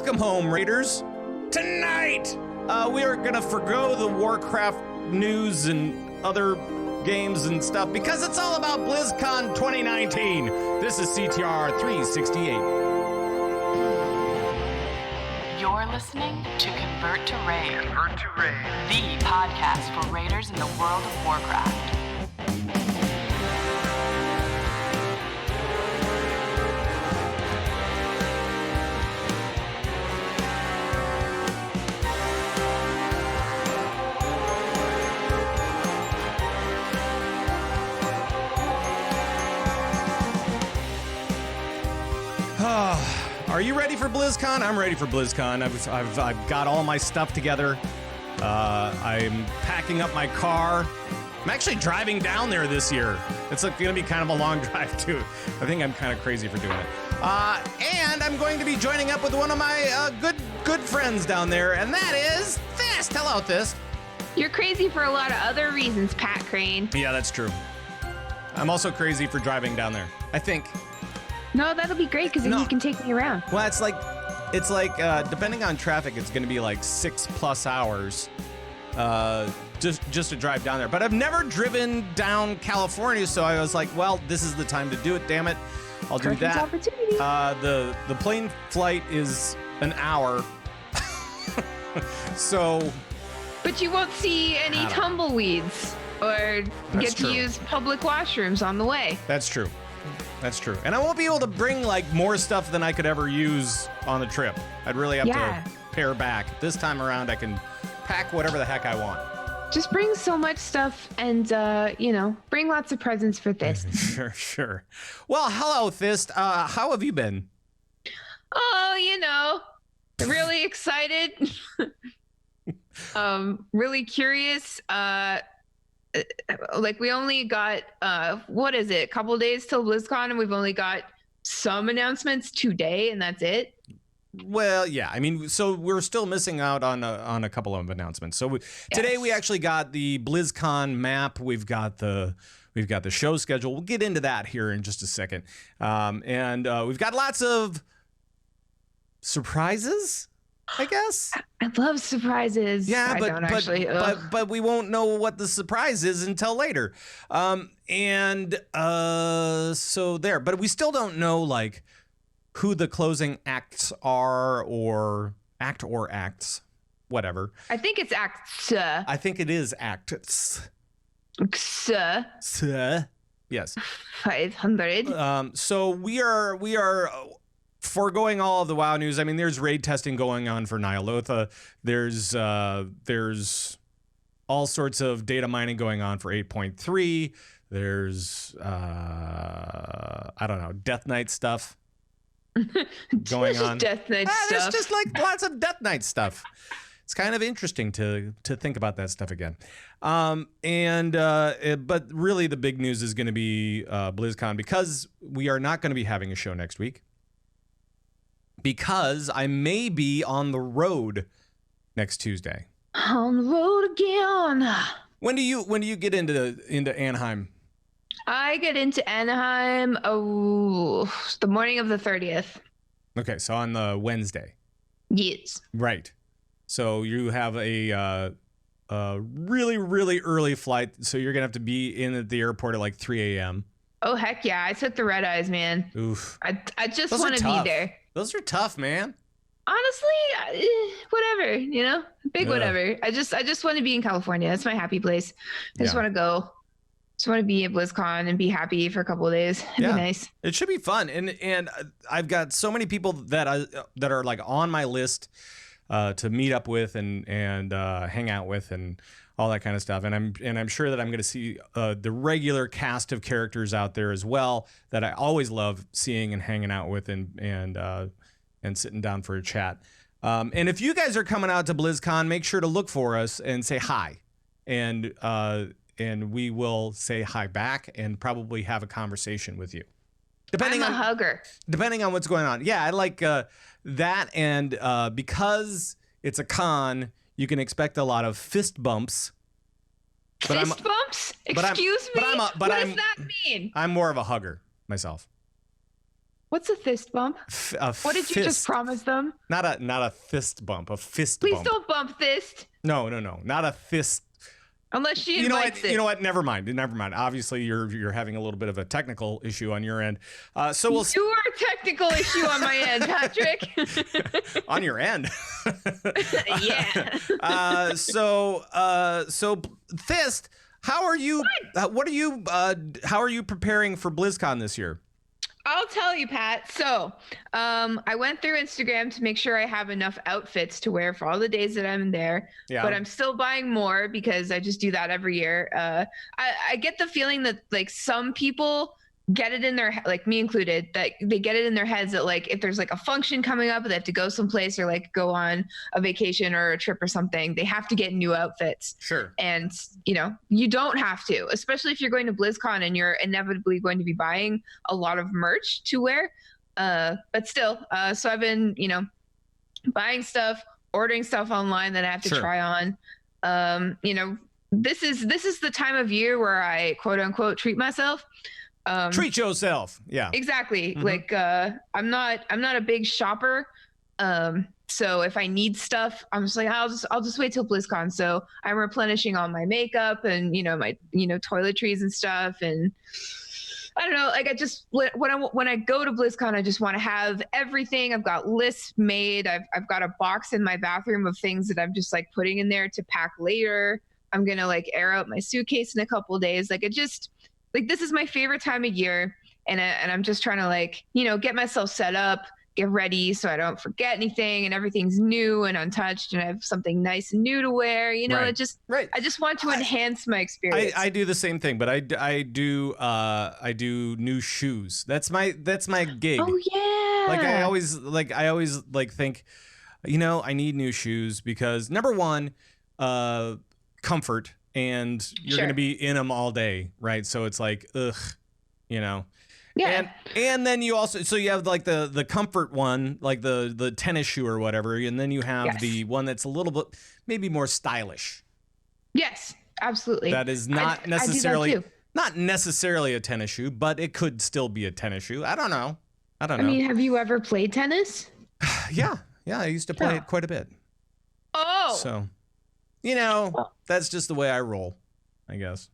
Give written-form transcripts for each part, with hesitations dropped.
Welcome home, Raiders. Tonight, we are going to forgo the Warcraft news and other games and stuff because it's all about BlizzCon 2019. This is CTR 368. You're listening to Convert to Raid. The podcast for raiders in the world of Warcraft. Are you ready for BlizzCon? I'm ready for BlizzCon. I've got all my stuff together. I'm packing up my car. I'm actually driving down there this year. It's going to be kind of a long drive, too. I think I'm kind of crazy for doing it. And I'm going to be joining up with one of my good friends down there, and that is Thyst. Hello, Thyst. You're crazy for a lot of other reasons, Pat Crane. Yeah, that's true. I'm also crazy for driving down there, I think. No, that'll be great because then you can take me around. Well, it's like depending on traffic, it's going to be like 6+ hours just to drive down there. But I've never driven down California, so I was like, well, this is the time to do it. Damn it, I'll do that. Opportunity. The plane flight is an hour, so. But you won't see any tumbleweeds or get to use public washrooms on the way. That's true. That's true. And I won't be able to bring like more stuff than I could ever use on the trip. I'd really have to pare back. This time around, I can pack whatever the heck I want. Just bring so much stuff and, bring lots of presents for Thyst. Sure. Well, hello, Thyst. How have you been? Oh, really excited. Really curious. We only got a couple days till BlizzCon, and we've only got some announcements today, and that's it. Well, yeah, I mean, so we're still missing out on a couple of announcements. So today we actually got the BlizzCon map. We've got the show schedule. We'll get into that here in just a second, and we've got lots of surprises, I guess. I love surprises. Yeah, but we won't know what the surprise is until later. So there. But we still don't know like who the closing acts are or acts, whatever. I think it's acts. I think it is acts. Yes. 500. So we are foregoing all of the WoW news. I mean, there's raid testing going on for Nyalotha. There's all sorts of data mining going on for 8.3. There's Death Knight stuff going on. Death Knight stuff. There's just like lots of Death Knight stuff. It's kind of interesting to think about that stuff again. But really the big news is going to be BlizzCon, because we are not going to be having a show next week. Because I may be on the road next Tuesday. On the road again. When do you get into Anaheim? I get into Anaheim the morning of the 30th. Okay, so on the Wednesday. Yes. Right. So you have a really, really early flight, so you're gonna have to be in at the airport at like 3 a.m. Oh heck yeah! I took the red eyes, man. Oof. I just want to be there. Those are tough, man. Honestly, whatever, whatever. I just want to be in California. That's my happy place. I just want to go. Just want to be at BlizzCon and be happy for a couple of days. It'd be nice. It should be fun. And I've got so many people that are like on my list to meet up with and hang out with and all that kind of stuff. And I'm sure that I'm going to see the regular cast of characters out there as well that I always love seeing and hanging out with and sitting down for a chat. And if you guys are coming out to BlizzCon, make sure to look for us and say hi. And we will say hi back and probably have a conversation with you. I'm a hugger. Depending on what's going on. Yeah, I like that. And because it's a con, you can expect a lot of fist bumps. Fist bumps? Excuse me? What does that mean? I'm more of a hugger myself. What's a fist bump? What did you just promise them? Not a fist bump, a fist Please bump. don't bump Thyst. No, not a fist. Unless she invites it. You know what? Never mind. Obviously, you're having a little bit of a technical issue on your end. So we'll. You are a technical issue on my end, Patrick. On your end. Yeah. So Thyst, how are you? How are you preparing for BlizzCon this year? I'll tell you, Pat. So, I went through Instagram to make sure I have enough outfits to wear for all the days that I'm there. Yeah. But I'm still buying more because I just do that every year. I get the feeling that like some people get it in their, like me included, that they get it in their heads that like if there's like a function coming up, they have to go someplace or like go on a vacation or a trip or something, they have to get new outfits. Sure. And you don't have to, especially if you're going to BlizzCon and you're inevitably going to be buying a lot of merch to wear. But still, so I've been buying stuff, ordering stuff online that I have to try on. This is the time of year where I quote unquote treat myself. Treat yourself. Yeah, exactly. Mm-hmm. Like I'm not a big shopper. So if I need stuff, I'm just like, I'll just wait till BlizzCon. So I'm replenishing all my makeup and my toiletries and stuff. And I don't know, like I just when I go to BlizzCon, I just want to have everything. I've got lists made. I've got a box in my bathroom of things that I'm just like putting in there to pack later. I'm gonna like air out my suitcase in a couple of days. Like this is my favorite time of year, and I'm just trying to like get myself set up, get ready so I don't forget anything, and everything's new and untouched, and I have something nice and new to wear. I just want to enhance my experience. I do the same thing, but I do new shoes. That's my gig. Oh yeah. Like I always think, I need new shoes because number one, comfort. And you're going to be in them all day, right? So it's like, ugh, Yeah. And then you also, so you have like the comfort one, like the tennis shoe or whatever, and then you have the one that's a little bit maybe more stylish. Yes, absolutely. That is not necessarily a tennis shoe, but it could still be a tennis shoe. I don't know. I mean, have you ever played tennis? Yeah, I used to play it quite a bit. Oh. So. That's just the way I roll, I guess.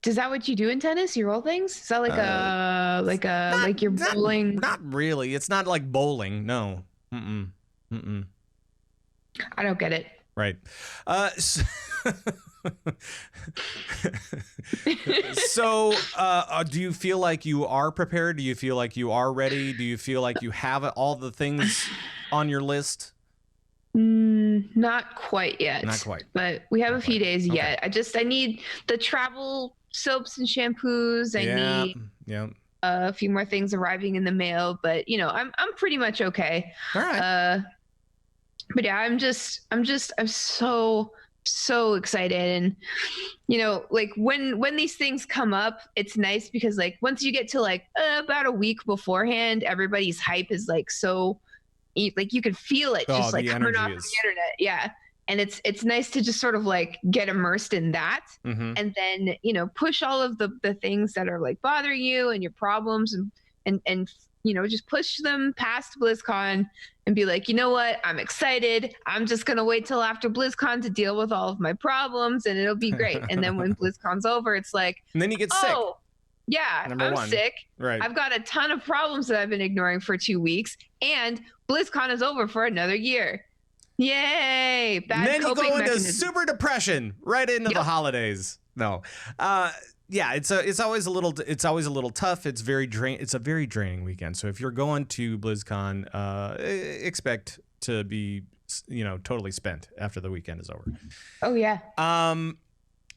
Is that what you do in tennis? You roll things? Is that like you're bowling? Not really. It's not like bowling. No. I don't get it. Right. So, do you feel like you are prepared? Do you feel like you are ready? Do you feel like you have all the things on your list? Not quite yet. Not quite. But we have a few days yet. I need the travel soaps and shampoos. I need a few more things arriving in the mail, but I'm pretty much okay. All right. But yeah, I'm so excited. And like when these things come up, it's nice because like once you get to like about a week beforehand, everybody's hype is like so like you can feel it just like coming off the internet. Yeah. And it's nice to just sort of like get immersed in that, and then push all of the things that are like bothering you and your problems and just push them past BlizzCon and be like, you know what, I'm excited. I'm just gonna wait till after BlizzCon to deal with all of my problems, and it'll be great. And then when BlizzCon's over, it's like, and then you get sick. Yeah, I'm sick. Right. I've got a ton of problems that I've been ignoring for 2 weeks, and BlizzCon is over for another year. Yay! Bad then you go into super depression right into the holidays. No, it's always a little tough. It's a very draining weekend. So if you're going to BlizzCon, expect to be totally spent after the weekend is over. Oh yeah.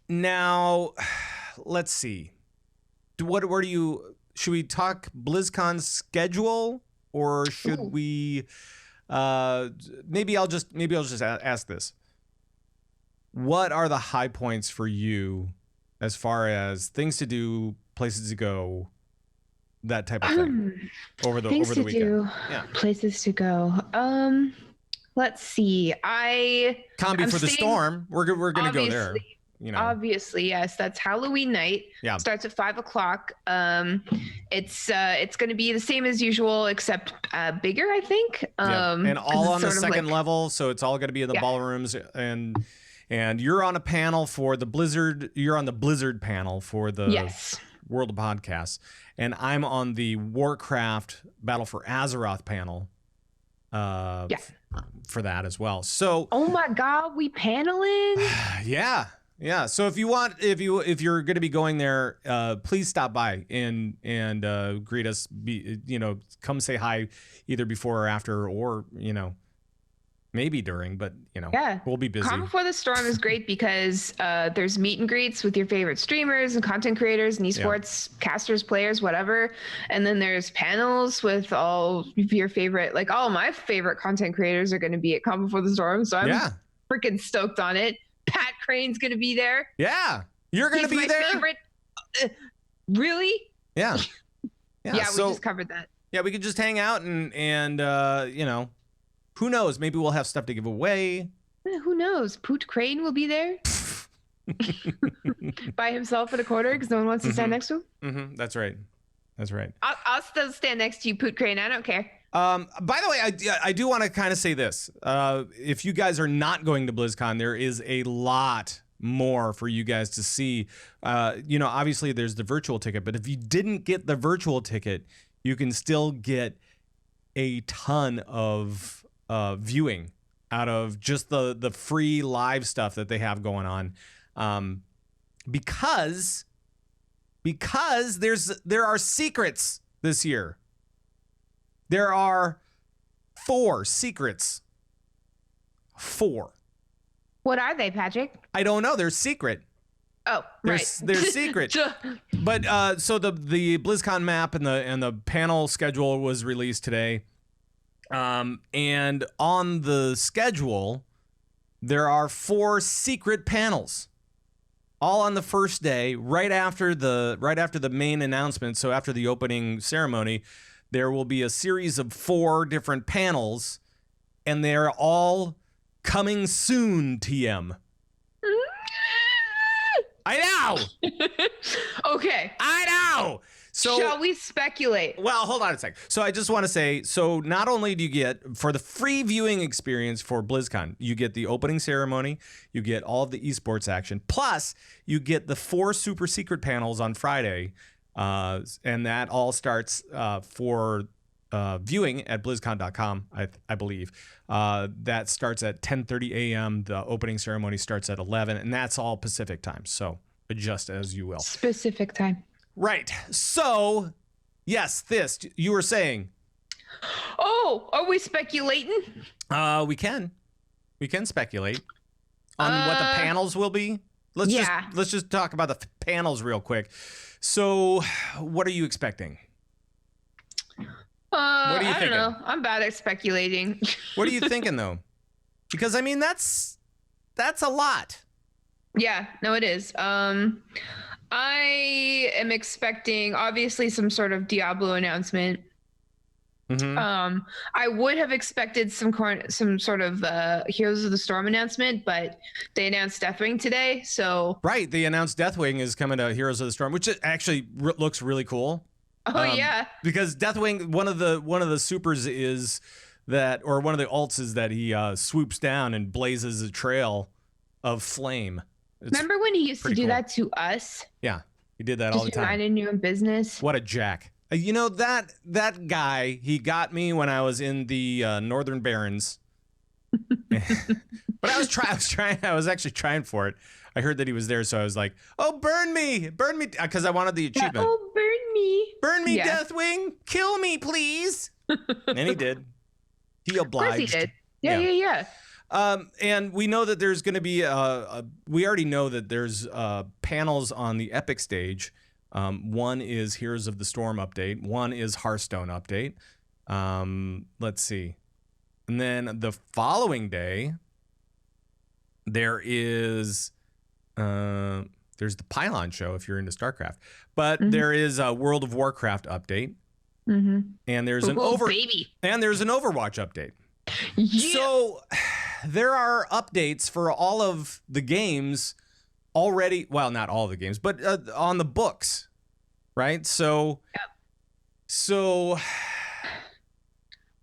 Now, let's see. Should we talk BlizzCon schedule, or should we? Maybe I'll just ask this. What are the high points for you as far as things to do, places to go, that type of thing over the weekend? Do, places to go. Let's see. Combi for the Storm. We're gonna go there. Obviously, yes. That's Halloween night. Yeah. Starts at 5:00. It's going to be the same as usual, except bigger, I think. And all on the second level, so it's all going to be in the ballrooms. And you're on a panel for the Blizzard. You're on the Blizzard panel for the World of Podcasts, and I'm on the Warcraft Battle for Azeroth panel. For that as well. So. Oh my God, we paneling. Yeah. So if you're going to be going there, please stop by and greet us. Come say hi either before or after, or maybe during. But we'll be busy. Calm Before the Storm is great because there's meet and greets with your favorite streamers and content creators and esports casters, players, whatever. And then there's panels with all of your favorite, like all my favorite content creators are going to be at Calm Before the Storm. So I'm freaking stoked on it. Pat Crane's gonna be there. Yeah, you're gonna be there. Favorite. Really? Yeah. We just covered that. Yeah, we could just hang out and who knows? Maybe we'll have stuff to give away. Who knows? Poot Crane will be there by himself at a corner because no one wants to stand next to him. Mm-hmm. That's right. I'll still stand next to you, Poot Crane. I don't care. By the way, I do want to kind of say this. If you guys are not going to BlizzCon, there is a lot more for you guys to see. Obviously there's the virtual ticket, but if you didn't get the virtual ticket, you can still get a ton of viewing out of just the free live stuff that they have going on. Because there are secrets this year. There are 4 secrets. 4. What are they, Patrick? I don't know. They're secret. Oh, right. They're secret. But so the BlizzCon map and the panel schedule was released today. And on the schedule, there are 4 secret panels. All on the first day, right after the main announcement. So after the opening ceremony, there will be a series of 4 different panels, and they're all coming soon, TM. I know! Okay. I know! So, shall we speculate? Well, hold on a sec. So I just want to say, so not only do you get, for the free viewing experience for BlizzCon, you get the opening ceremony, you get all of the esports action, plus you get the 4 super secret panels on Friday. And that all starts for viewing at BlizzCon.com, I believe. That starts at 10:30 a.m. The opening ceremony starts at 11, and that's all Pacific time. So adjust as you will. Specific time. Right. So, yes, Thyst, you were saying. Oh, are we speculating? We can speculate on what the panels will be. Let's just talk about the panels real quick. So, what are you expecting? What are you thinking? I don't know. I'm bad at speculating. What are you thinking, though? Because, I mean, that's a lot. Yeah, no, it is. I am expecting, obviously, some sort of Diablo announcement. Mm-hmm. I would have expected some sort of Heroes of the Storm announcement, but they announced Deathwing today, so right. They announced Deathwing is coming to Heroes of the Storm, which actually looks really cool. Oh yeah, because Deathwing, one of the supers is that, or one of the alts is that he swoops down and blazes a trail of flame. Remember when he used to do that to us? Yeah, he did that all the time. I didn't know in business. What a jack. You know, that guy, he got me when I was in the Northern Barrens. But I was actually trying for it. I heard that he was there, so I was like, oh, burn me, because I wanted the achievement. Oh, burn me, yeah. Deathwing, kill me, please. And he did. He obliged. Of course he did. Yeah. And we know that there's going to be, we already know that there's panels on the Epic stage. One is Heroes of the Storm update. One is Hearthstone update. Let's see. And then the following day, there is there's the Pylon show if you're into StarCraft. But there is a World of Warcraft update. Mm-hmm. And there's an Overwatch update. Yeah. So there are updates for all of the games already, well, not all the games, but on the books, right? So, so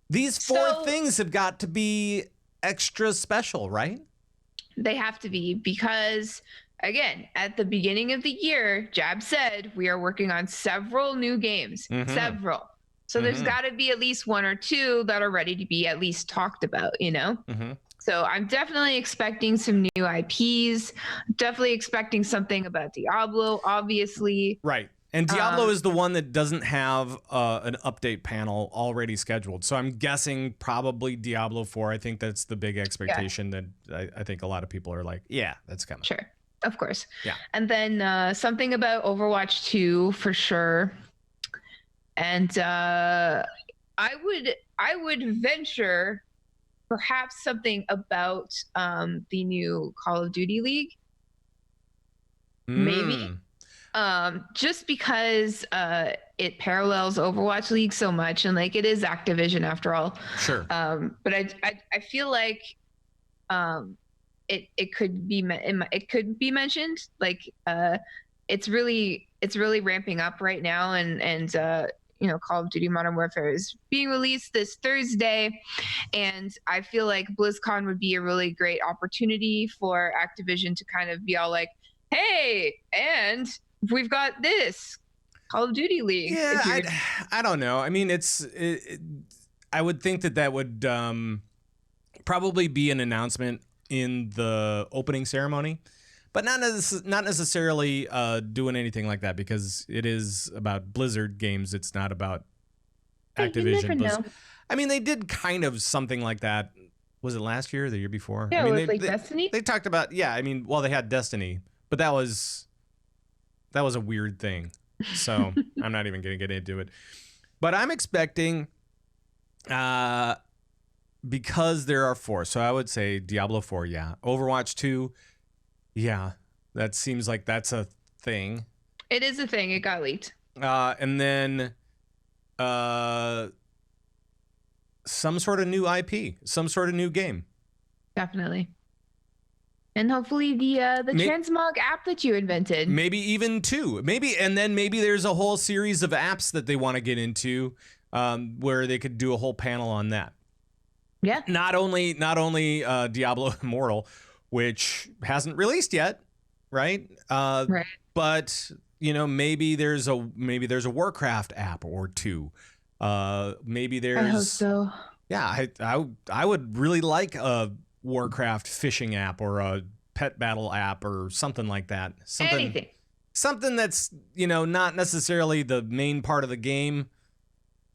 these four things have got to be extra special, right? They have to be, because again, at the beginning of the year, Jab said we are working on several new games, several. So there's got to be at least one or two that are ready to be at least talked about, you know? So I'm definitely expecting some new IPs, definitely expecting something about Diablo, obviously. Right. And Diablo is the one that doesn't have an update panel already scheduled. So I'm guessing probably Diablo 4. I think that's the big expectation that I think a lot of people are like, yeah, that's coming. Sure. Of course. Yeah. And then something about Overwatch 2 for sure. And I would venture perhaps something about the new Call of Duty League. Maybe. Just because it parallels Overwatch League so much, and like it is Activision after all. Sure. But I feel like it could be mentioned. Like it's really ramping up right now, and you know, Call of Duty Modern Warfare is being released this Thursday, and I feel like BlizzCon would be a really great opportunity for Activision to kind of be all like, hey, and we've got this Call of Duty League. Yeah, I don't know. I mean, I would think that would probably be an announcement in the opening ceremony, but not necessarily doing anything like that, because it is about Blizzard games. It's not about Activision. You never know. I mean, they did kind of something like that. Was it last year or the year before? Yeah, I mean, with like Destiny. They talked about, I mean, well, they had Destiny, but that was a weird thing. So I'm not even going to get into it. But I'm expecting, because there are 4, so I would say Diablo 4, yeah. Overwatch 2, yeah. That seems like that's a thing. It is a thing. It got leaked. And then some sort of new IP, some sort of new game. Definitely. And hopefully the transmog app that you invented. Maybe even 2. And then maybe there's a whole series of apps that they want to get into, where they could do a whole panel on that. Yeah. Not only Diablo Immortal, which hasn't released yet, right? Right. But you know, maybe there's a Warcraft app or 2. Maybe there's. I hope so. Yeah, I would really like a Warcraft fishing app or a pet battle app or something like that. Something that's, you know, not necessarily the main part of the game,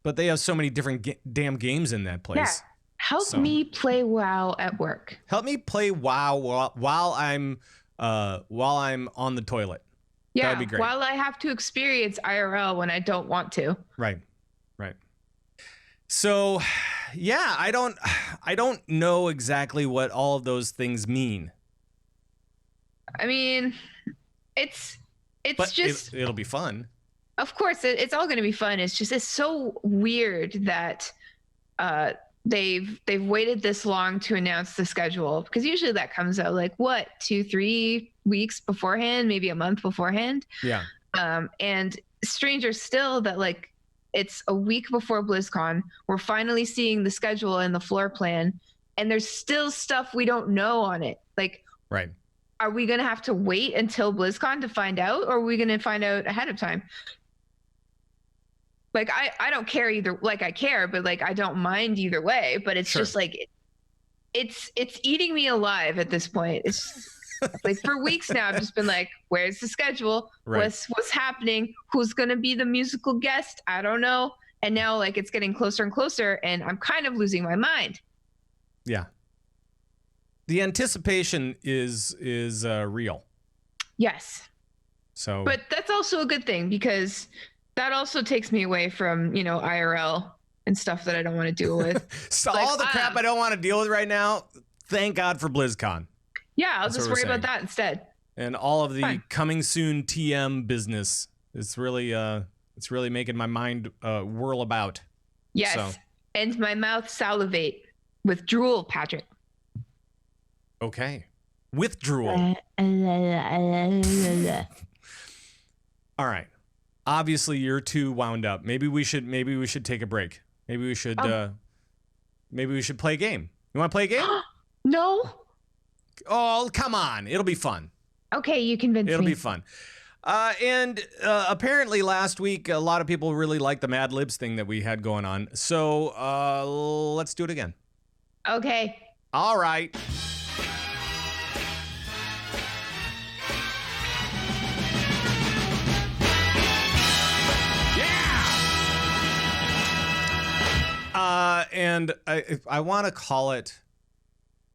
but they have so many different damn games in that place. Yeah. Help me play WoW at work. Help me play WoW while I'm on the toilet. Yeah, that'd be great. While I have to experience IRL when I don't want to. Right. So, yeah, I don't know exactly what all of those things mean. I mean, it's just it'll be fun. Of course, it's all going to be fun. It's so weird that they've waited this long to announce the schedule, because usually that comes out like 2-3 weeks beforehand, maybe a month beforehand. Yeah. And stranger still that like it's a week before BlizzCon, we're finally seeing the schedule and the floor plan, and there's still stuff we don't know on it. Like, right. Are we going to have to wait until BlizzCon to find out, or are we going to find out ahead of time? Like, I don't care either. Like, I care, but like, I don't mind either way. But it's just like, it's eating me alive at this point. It's like for weeks now, I've just been like, where's the schedule? Right. What's happening? Who's going to be the musical guest? I don't know. And now like it's getting closer and closer, and I'm kind of losing my mind. Yeah. The anticipation is real. Yes. So, but that's also a good thing, because that also takes me away from, you know, IRL and stuff that I don't want to deal with. So like, all the crap I don't want to deal with right now, thank God for BlizzCon. Yeah, I'll just worry about that instead. And all of the coming soon TM business. It's really making my mind whirl about. Yes. So. And my mouth salivate with drool, Patrick. Okay. Withdrawal. All right. Obviously, you're too wound up. Maybe we should take a break. Maybe we should play a game. You want to play a game? No. Oh, come on. It'll be fun. Okay, you convinced me. It'll be fun. And apparently last week, a lot of people really liked the Mad Libs thing that we had going on. So let's do it again. Okay. All right. And I want to call it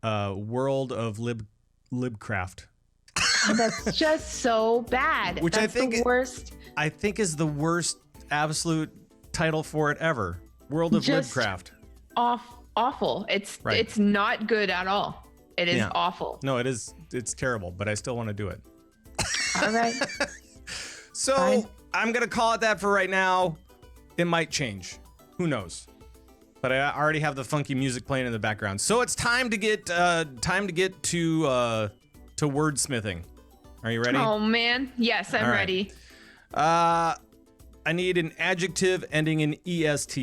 World of Libcraft. That's just so bad. Which That's I think the worst. I think is the worst absolute title for it ever. World of Libcraft. Awful. It's not good at all. It is awful. No, it is. It's terrible, but I still want to do it. All right. So Fine. I'm gonna call it that for right now. It might change. Who knows? But I already have the funky music playing in the background. So it's time to get to wordsmithing. Are you ready? Oh man, yes, I'm ready. I need an adjective ending in est.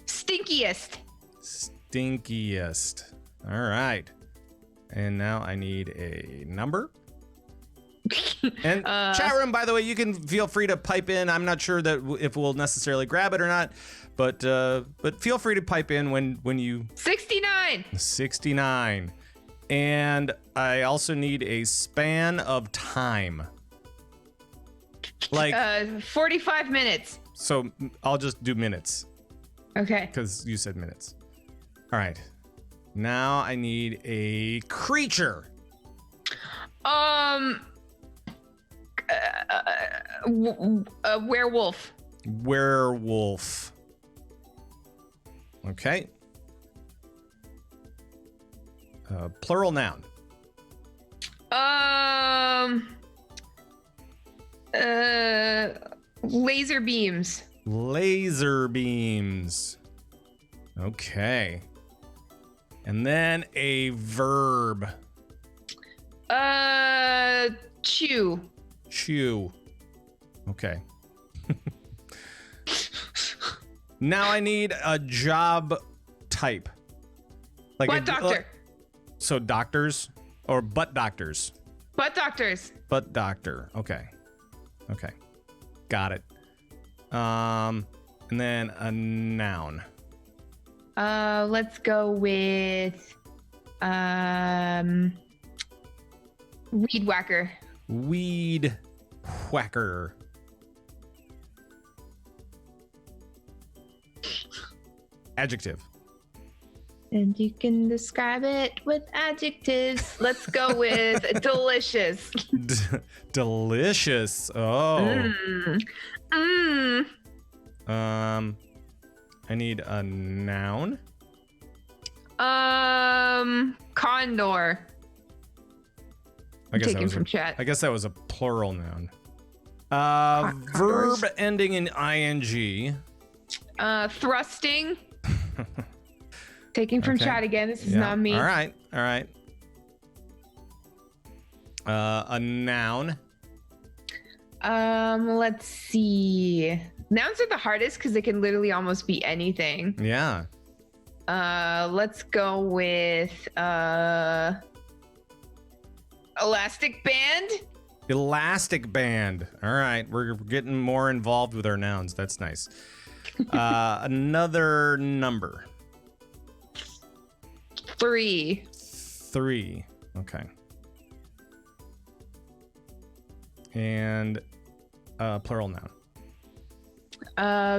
Stinkiest. Stinkiest. All right. And now I need a number. And chat room, by the way, you can feel free to pipe in. I'm not sure that if we'll necessarily grab it or not, but feel free to pipe in when you 69. 69. And I also need a span of time. Like 45 minutes. So I'll just do minutes. Okay. Because you said minutes. All right. Now I need a creature. A werewolf. Werewolf. Okay. Plural noun. Laser beams. Laser beams. Okay. And then a verb. Chew. Chew. Okay. Now I need a job type. Like Butt doctor. So doctors or butt doctors? Butt doctors. Butt doctor. Okay. Okay. Got it. And then a noun. Let's go with weed whacker. Weed whacker. Adjective. And you can describe it with adjectives. Let's go with delicious. Delicious. Oh. I need a noun. Condor. Taken from chat. I guess that was a plural noun. Condors. Verb ending in ing. Thrusting. Taking from chat again. This is not me. All right. A noun. Let's see. Nouns are the hardest because they can literally almost be anything. Yeah. Let's go with elastic band. Elastic band. All right. We're getting more involved with our nouns. That's nice. Another number. 3. 3. Okay. And plural noun.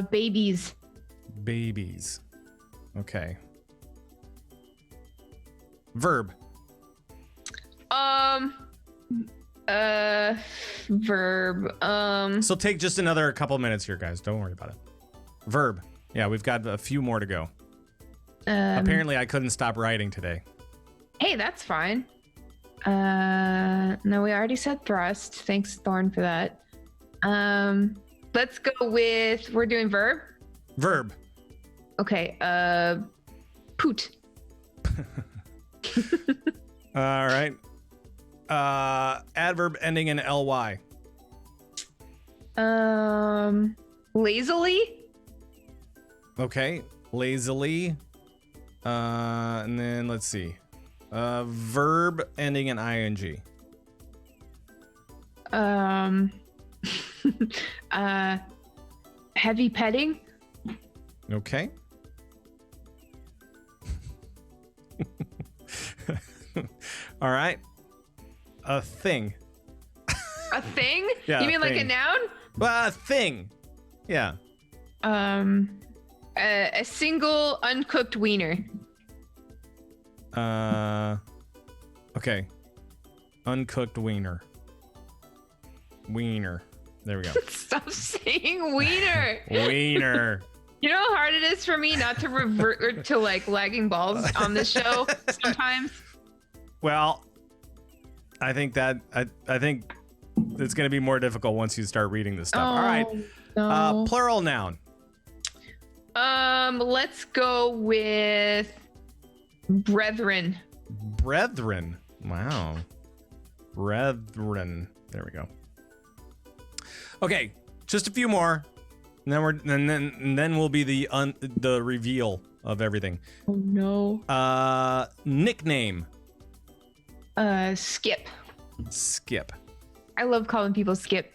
Babies. Babies. Okay. Verb. Verb. So take just another couple minutes here, guys. Don't worry about it. Verb. Yeah, we've got a few more to go. Apparently, I couldn't stop writing today. Hey, that's fine. No, we already said thrust. Thanks, Thorn, for that. Let's go with, we're doing verb? Verb. Okay, poot. All right. Adverb ending in ly. Lazily. Okay. Lazily. And then let's see. Verb ending in ing. Heavy petting. Okay. All right. A thing. A thing? Yeah, you mean like a noun? A thing. Yeah. A single uncooked wiener. Okay. Uncooked wiener. Wiener. There we go. Stop saying wiener. Wiener. You know how hard it is for me not to revert to like lagging balls on this show sometimes? Well, I think it's going to be more difficult once you start reading this stuff. All right. No. Plural noun. Let's go with brethren. Brethren. Wow. Brethren. There we go. Okay, just a few more, and then we'll be the reveal of everything. Oh no. Nickname. Skip. Skip. I love calling people Skip.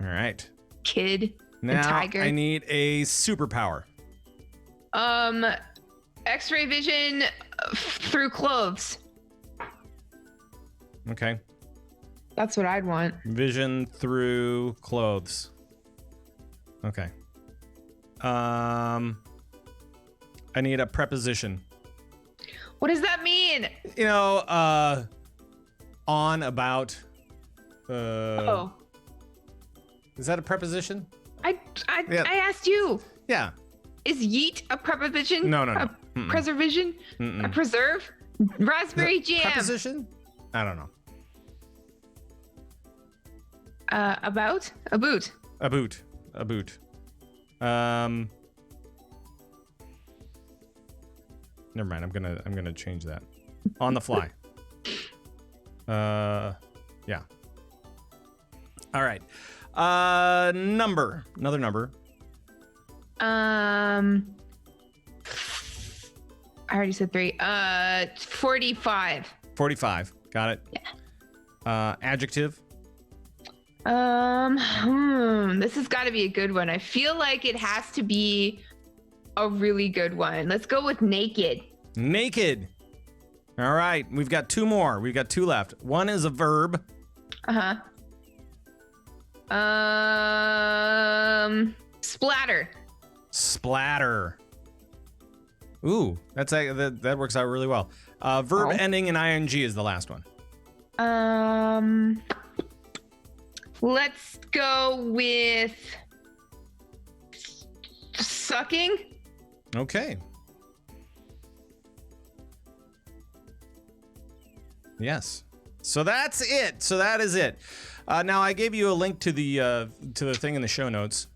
All right. Kid. Now tiger. I need a superpower. X-ray vision through clothes. Okay. That's what I'd want. Vision through clothes. Okay. I need a preposition. What does that mean? You know, on, about. Oh. Is that a preposition? I Yeah. asked you. Yeah. Is yeet a preposition? No. A preservation? Mm-mm. A preserve? Raspberry jam. Preposition? I don't know. About? A boot. A boot. Never mind. I'm gonna change that on the fly. Yeah. All right. Number. Another number. I already said 3. 45. 45. Got it. Yeah. Adjective. This has got to be a good one. I feel like it has to be a really good one. Let's go with naked. Naked. All right. We've got 2 more. We've got 2 left. One is a verb. Splatter. Splatter. Ooh, that works out really well. Verb ending in ing is the last one. Let's go with sucking. Okay. Yes. So that's it. So that is it. Now I gave you a link to the thing in the show notes.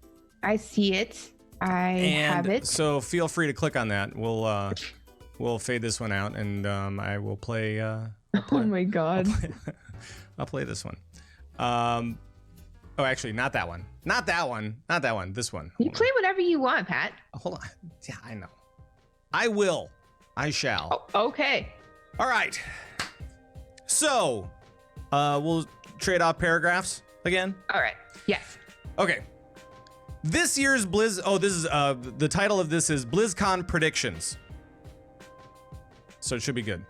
I see it. I have it. So feel free to click on that. We'll fade this one out, and I will play. Oh my god. I'll play this one. Oh, actually, not that one. Not that one. Not that one. This one. You play whatever you want, Pat. Hold on. Yeah, I know. I will. I shall. Oh, okay. All right. So, we'll trade off paragraphs again. All right. Yes. Okay. This year's Blizz. Oh, this is the title of this is BlizzCon predictions. So it should be good.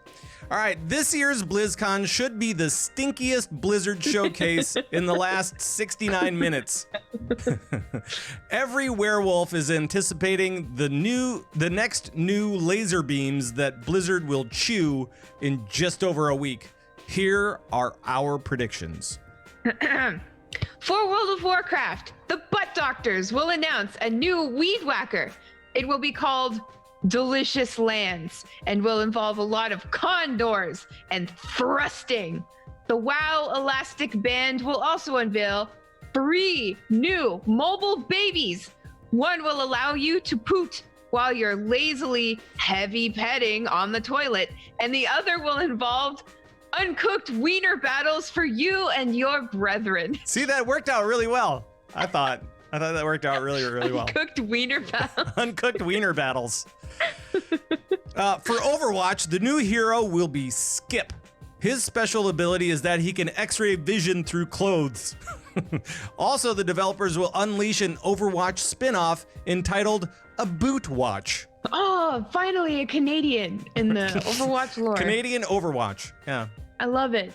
All right, this year's BlizzCon should be the stinkiest Blizzard showcase in the last 69 minutes. Every werewolf is anticipating the next new laser beams that Blizzard will chew in just over a week. Here are our predictions. For World of Warcraft, the Butt Doctors will announce a new weed whacker. It will be called Delicious Lands and will involve a lot of condors and thrusting. The WoW Elastic Band will also unveil 3 new mobile babies. One will allow you to poot while you're lazily heavy petting on the toilet, and the other will involve uncooked wiener battles for you and your brethren. See, that worked out really well. I thought that worked out really, really well. Uncooked wiener battles. Uncooked wiener battles. For Overwatch, the new hero will be Skip. His special ability is that he can X-ray vision through clothes. Also, the developers will unleash an Overwatch spin-off entitled A Boot Watch. Oh, finally a Canadian in the Overwatch lore. Canadian Overwatch. Yeah. I love it.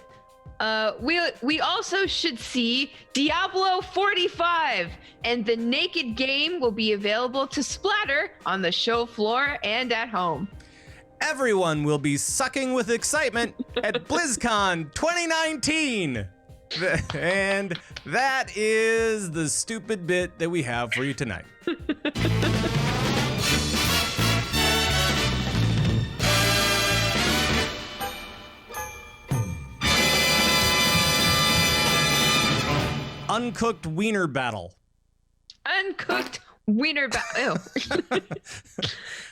We also should see Diablo 45, and the naked game will be available to splatter on the show floor and at home. Everyone will be sucking with excitement at BlizzCon 2019. And that is the stupid bit that we have for you tonight. Uncooked wiener battle. Uncooked wiener battle.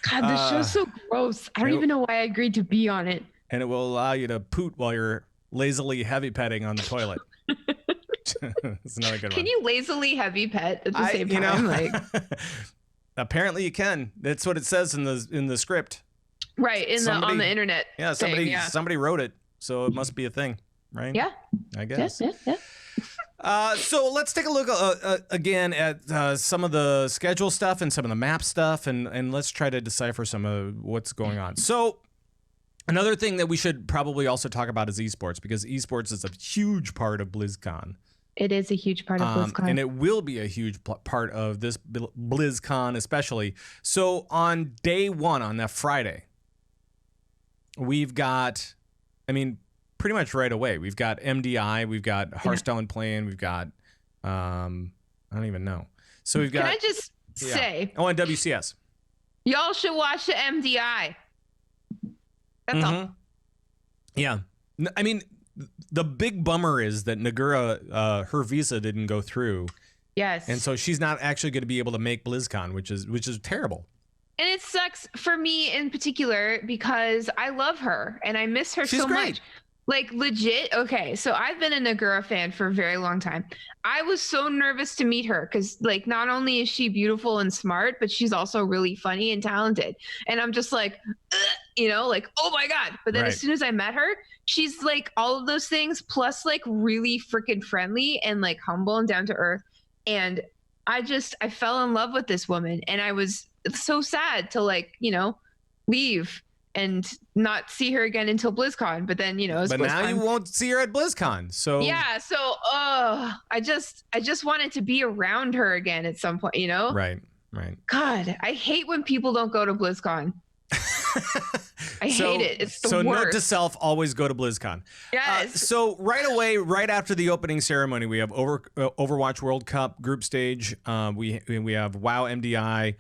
God, this show's so gross. I don't even know why I agreed to be on it. And it will allow you to poot while you're lazily heavy petting on the toilet. It's another good one. Can you lazily heavy pet at the same time? Apparently you can. That's what it says in the script. Right, on the internet. Yeah, somebody wrote it, so it must be a thing, right? Yeah. I guess. Yeah. So let's take a look again at some of the schedule stuff and some of the map stuff, and let's try to decipher some of what's going on. So another thing that we should probably also talk about is esports, because esports is a huge part of BlizzCon. It is a huge part of BlizzCon. And it will be a huge part of this BlizzCon especially. So on day one, on that Friday, we've got, pretty much right away, we've got MDI, we've got Hearthstone playing, we've got, I don't even know. So we've got... Can I just say... Oh, and WCS. Y'all should watch the MDI. That's all. Yeah. The big bummer is that Nagura, her visa didn't go through. Yes. And so she's not actually going to be able to make BlizzCon, which is terrible. And it sucks for me in particular because I love her and I miss her so much. Like legit. Okay. So I've been a Nagura fan for a very long time. I was so nervous to meet her because like, not only is she beautiful and smart, but she's also really funny and talented. And I'm just like, like, oh my God. But then as soon as I met her, she's like all of those things plus like really freaking friendly and like humble and down to earth. And I fell in love with this woman and I was so sad to like, leave and not see her again until BlizzCon. But then, but BlizzCon. Now you won't see her at BlizzCon. So yeah. So, I just wanted to be around her again at some point, Right. God, I hate when people don't go to BlizzCon. I hate it. It's the worst. So note to self, always go to BlizzCon. Yes. So right away, right after the opening ceremony, we have Overwatch World Cup group stage. We have WoW MDI.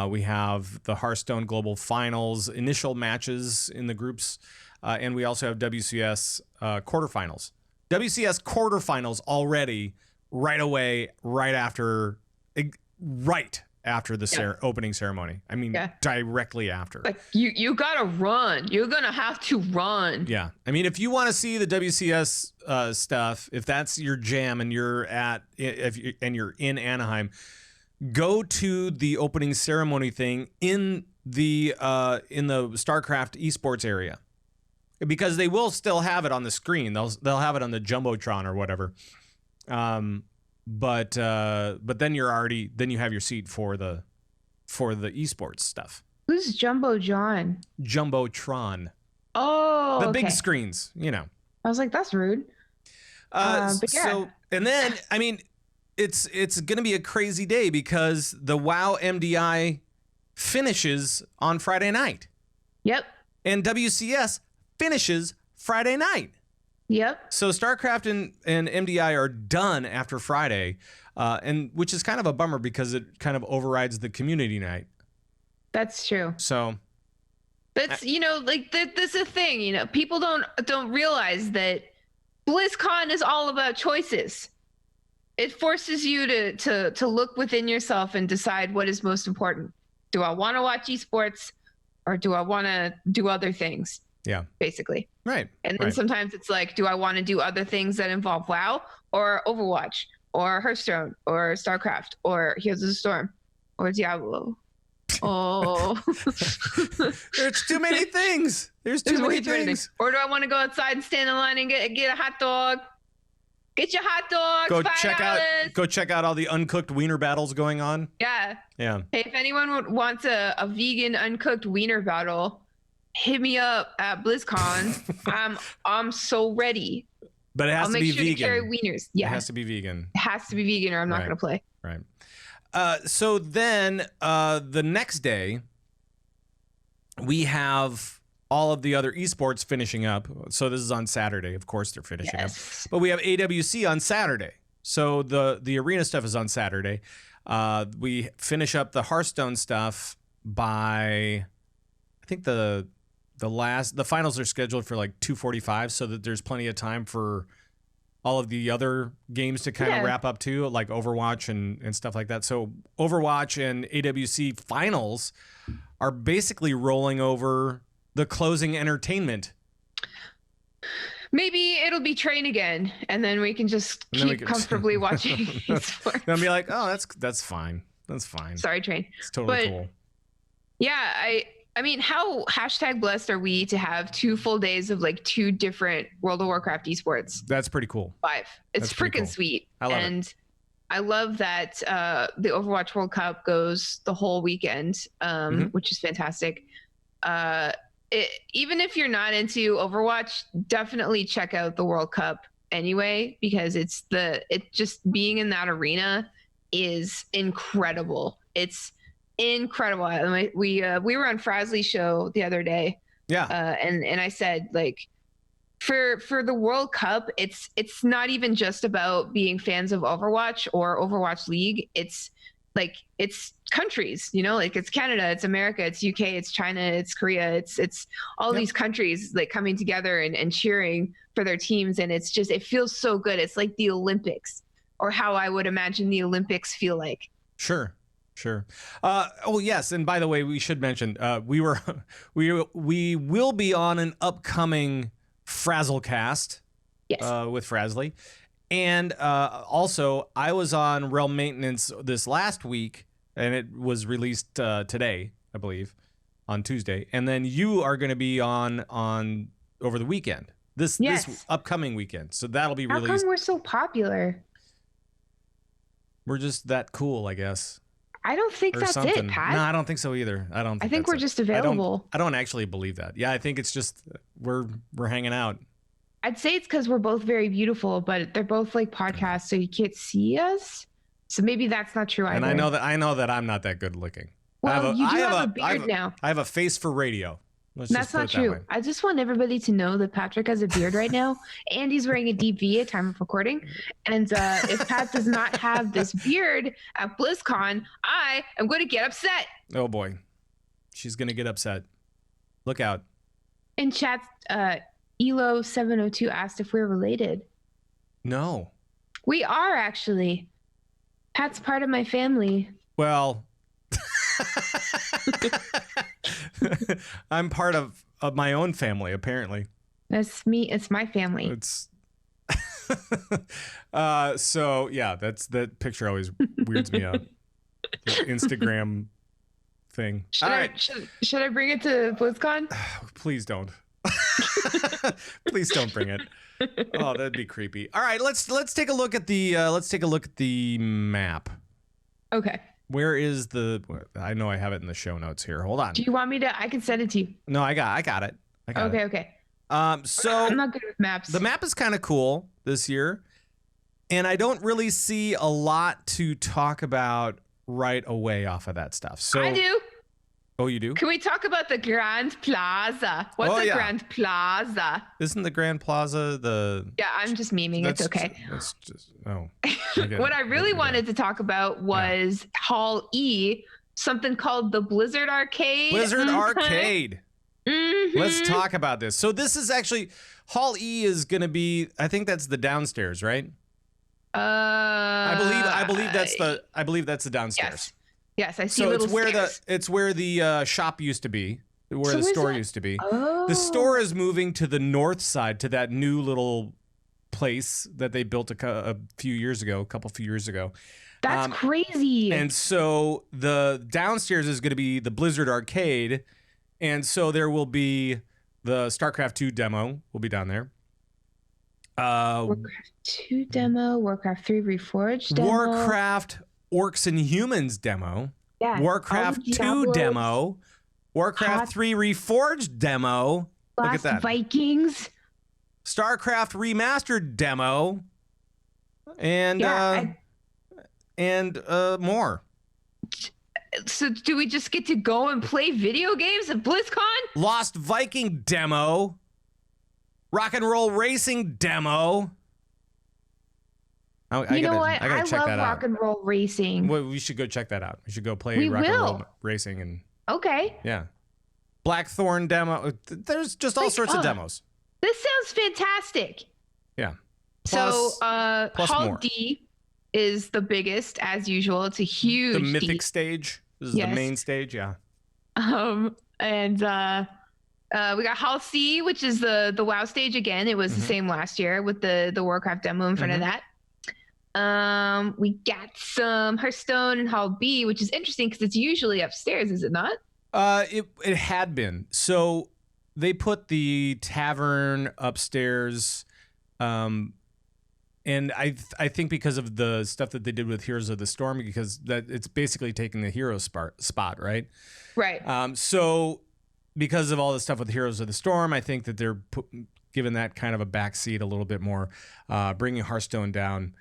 We have the Hearthstone Global Finals initial matches in the groups. And we also have WCS quarterfinals. WCS quarterfinals already right away, right after the opening ceremony. Directly after. Like you gotta run. You're gonna have to run. Yeah. If you want to see the WCS stuff, if that's your jam and you're in Anaheim, go to the opening ceremony thing in the StarCraft esports area, because they will still have it on the screen. They'll have it on the Jumbotron or whatever. But then you have your seat for the esports stuff. Who's Jumbo John? Jumbotron. Oh, the big screens. I was like, that's rude. But yeah. So and then it's gonna be a crazy day because the WoW MDI finishes on Friday night. Yep. And WCS finishes Friday night. Yep. So StarCraft and MDI are done after Friday, and which is kind of a bummer because it kind of overrides the community night. That's true. So that's that's a thing. People don't realize that BlizzCon is all about choices. It forces you to look within yourself and decide what is most important. Do I want to watch esports, or do I want to do other things? Yeah. Basically. Right. And then sometimes it's like, do I want to do other things that involve WoW or Overwatch or Hearthstone or StarCraft or Heroes of the Storm or Diablo? Oh, there's too many things. There's too many things. Or do I want to go outside and stand in line and get a hot dog? Get your hot dogs. Go check out all the uncooked wiener battles going on. Yeah. Yeah. Hey, if anyone wants a vegan uncooked wiener battle, hit me up at BlizzCon. I'm so ready. But it has to be vegan. I'll make sure to carry wieners. Yeah. It has to be vegan. It has to be vegan, or I'm not going to play. Right. So then the next day, we have all of the other esports finishing up. So this is on Saturday. Of course, they're finishing up. But we have AWC on Saturday. So the arena stuff is on Saturday. We finish up the Hearthstone stuff by, I think the finals are scheduled for like 2:45, so that there's plenty of time for all of the other games to kind of wrap up too, like Overwatch and stuff like that. So Overwatch and AWC finals are basically rolling over the closing entertainment. Maybe it'll be Train again, and then we can just keep comfortably watching sports. And be like, oh, that's fine. That's fine. Sorry, Train. It's totally cool. Yeah, I mean, how #blessed are we to have 2 full days of like 2 different World of Warcraft esports? That's pretty cool. 5. It's freaking cool. Sweet. I love it. I love that the Overwatch World Cup goes the whole weekend, which is fantastic. Even if you're not into Overwatch, definitely check out the World Cup anyway, because it just being in that arena is incredible. It's incredible. We were on Frasley's show the other day. Yeah. And I said, like, for the World Cup, it's not even just about being fans of Overwatch or Overwatch League. It's like, it's countries, like it's Canada, it's America, it's UK, it's China, it's Korea, it's all these countries like coming together and cheering for their teams. And it's just, it feels so good. It's like the Olympics, or how I would imagine the Olympics feel like. Sure. Oh yes, and by the way, we should mention we will be on an upcoming Frazzlecast with Frasley. And also, I was on Realm Maintenance this last week, and it was released today, I believe, on Tuesday. And then you are going to be on over the weekend, this upcoming weekend. So that'll be released. How come we're so popular? We're just that cool, I guess. I don't think that's it, Pat. No, I don't think so either. I think we're just available. I don't actually believe that. Yeah, I think it's just we're hanging out. I'd say it's because we're both very beautiful, but they're both like podcasts, so you can't see us. So maybe that's not true either. And I know that I'm not that good looking. Well, you have a beard now. I have a face for radio. That's not true. I just want everybody to know that Patrick has a beard right now, and he's wearing a deep V at time of recording. And if Pat does not have this beard at BlizzCon, I am going to get upset. Oh boy, she's going to get upset. Look out. In chat, Elo702 asked if we're related. No. We are, actually. Pat's part of my family. Well, I'm part of my own family, apparently. That's me. It's my family. It's so yeah, that picture always weirds me out. The Instagram thing. Should I bring it to BlizzCon? Please don't. Please don't bring it. Oh, that'd be creepy. All right, let's take a look at the map. Okay. Where is I know I have it in the show notes here. Hold on. Do you want me to? I can send it to you. No, I got it. Okay. So I'm not good with maps. The map is kind of cool this year, and I don't really see a lot to talk about right away off of that stuff. So I do. Oh, you do? Can we talk about the Grand Plaza? What's the Grand Plaza? Isn't the Grand Plaza the... Yeah, I'm just memeing. It's okay. That's just... Oh. What I really wanted to talk about was Hall E, something called the Blizzard Arcade. Blizzard Arcade. Mm-hmm. Let's talk about this. So this is actually... Hall E is going to be... I think that's the downstairs, right? I believe that's the downstairs. Yes, I see little stairs. It's where the shop used to be. where the store used to be. Oh. The store is moving to the north side, to that new little place that they built a couple few years ago. That's crazy. And so the downstairs is going to be the Blizzard Arcade, and so there will be the StarCraft 2 demo will be down there. Warcraft 2 demo, Warcraft 3 Reforged demo. Warcraft Orcs and Humans demo. Yeah. Warcraft 2 demo. Warcraft 3 Reforged demo. Look at that. Vikings. StarCraft Remastered demo. And more. So do we just get to go and play video games at BlizzCon? Lost Viking demo. Rock and Roll Racing demo. You know what? I love Rock and Roll Racing. Well, we should go check that out. We should go play Rock and Roll Racing. And okay. Yeah. Blackthorn demo. There's just all sorts of demos. This sounds fantastic. Yeah. Plus Hall more. D is the biggest, as usual. It's a huge The Mythic stage. This is the main stage, yeah. And we got Hall C, which is the WoW stage again. It was the same last year with the Warcraft demo in front of that. We got some Hearthstone in Hall B, which is interesting because it's usually upstairs, is it not? It had been. So they put the tavern upstairs, and I think because of the stuff that they did with Heroes of the Storm, because that it's basically taking the hero spot, right? Right. So because of all the stuff with Heroes of the Storm, I think that they're giving that kind of a backseat a little bit more, bringing Hearthstone down,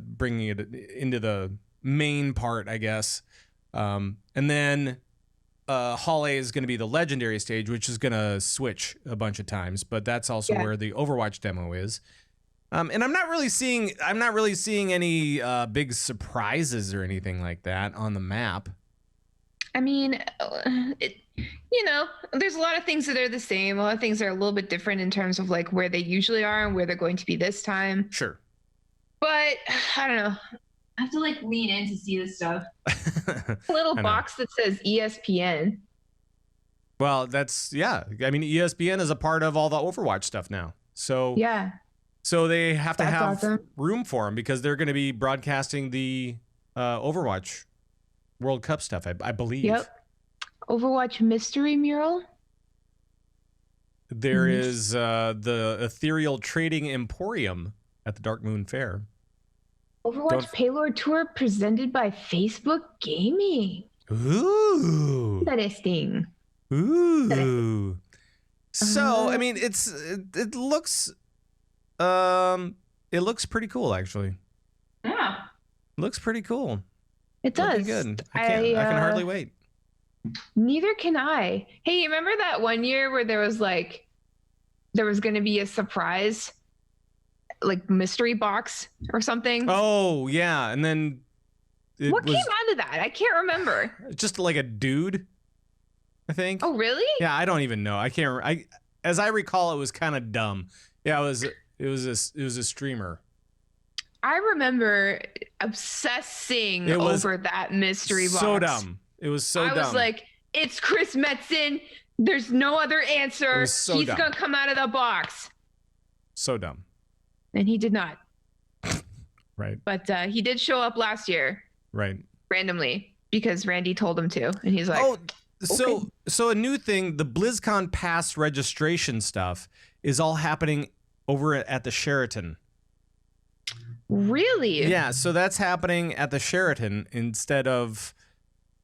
bringing it into the main part, I guess. And then Hall A is going to be the legendary stage, which is going to switch a bunch of times, but that's also where the Overwatch demo is. And I'm not really seeing any big surprises or anything like that on the map. I mean, there's a lot of things that are the same. A lot of things are a little bit different in terms of like where they usually are and where they're going to be this time. Sure. But I don't know. I have to like lean in to see this stuff. A little box that says ESPN. Well, I mean, ESPN is a part of all the Overwatch stuff now. So yeah. So they have to have awesome. room for them because they're going to be broadcasting the Overwatch World Cup stuff, I believe. Yep. Overwatch Mystery Mural. There is the Ethereal Trading Emporium at the Dark Moon Fair. Overwatch Payload Tour presented by Facebook Gaming. Ooh. Interesting. Ooh. So, I mean, it looks pretty cool, actually. Yeah. Looks pretty cool. It does. Looking good. I can hardly wait. Neither can I. Hey, you remember that one year where there was going to be a surprise, like mystery box or something? Oh, yeah. And then what came out of that? I can't remember. Just like a dude, I think. Oh, really? Yeah, I don't even know. I can't. As I recall, it was kind of dumb. Yeah, it was a streamer. I remember obsessing over that mystery box. So dumb. It was so dumb. I was like, it's Chris Metzen. There's no other answer. He's going to come out of the box. So dumb. And he did not. Right. But he did show up last year. Right. Randomly because Randy told him to. And he's like, So a new thing, the BlizzCon Pass registration stuff is all happening over at the Sheraton. Really? Yeah, so that's happening at the Sheraton instead of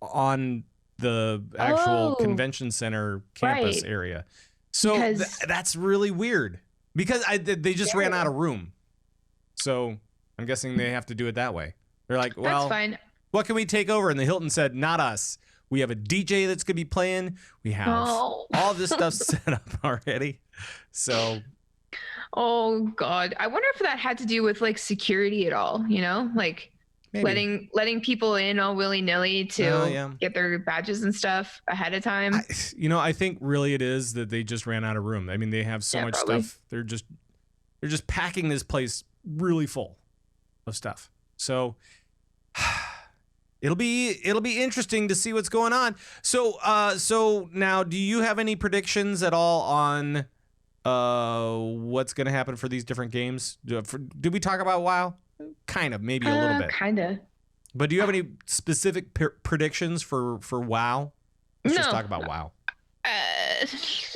on the actual convention center campus area. So that's really weird because they just ran out of room. So I'm guessing they have to do it that way. They're like, well, that's fine. What can we take over? And the Hilton said, not us. We have a DJ that's going to be playing. We have all this stuff set up already. So. Oh, God. I wonder if that had to do with like security at all, like maybe. letting people in all willy-nilly to get their badges and stuff ahead of time. I think really it is that they just ran out of room. I mean, they have so much stuff. They're just packing this place really full of stuff. So it'll be interesting to see what's going on. So now, do you have any predictions at all on what's going to happen for these different games? Did we talk about WoW? Kind of, maybe a little bit. Kind of. But do you have any specific predictions for WoW? Let's just talk about WoW.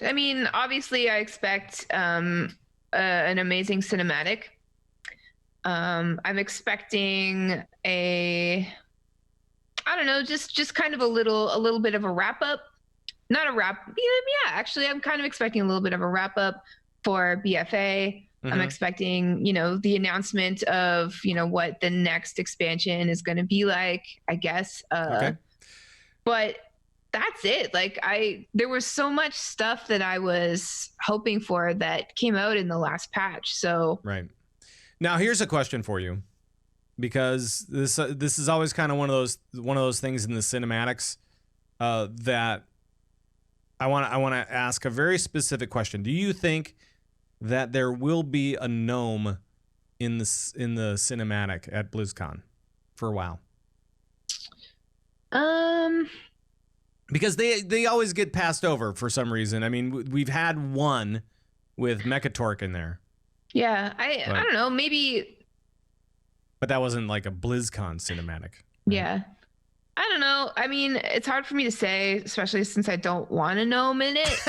I mean, obviously, I expect an amazing cinematic. I'm expecting I don't know, just kind of a little bit of a wrap up. Not a wrap. Yeah, actually, I'm kind of expecting a little bit of a wrap up for BFA. I'm expecting, the announcement of, what the next expansion is going to be like, I guess. Okay. But that's it. Like there was so much stuff that I was hoping for that came out in the last patch. So right. Now here's a question for you, because this is always kind of one of those things in the cinematics that I want to ask a very specific question. Do you think that there will be a gnome in the cinematic at BlizzCon for WoW? Because they always get passed over for some reason. I mean, we've had one with Mechatork in there. Yeah, I don't know, maybe. But that wasn't like a BlizzCon cinematic. Right? Yeah. I don't know. I mean, it's hard for me to say, especially since I don't want a gnome in it.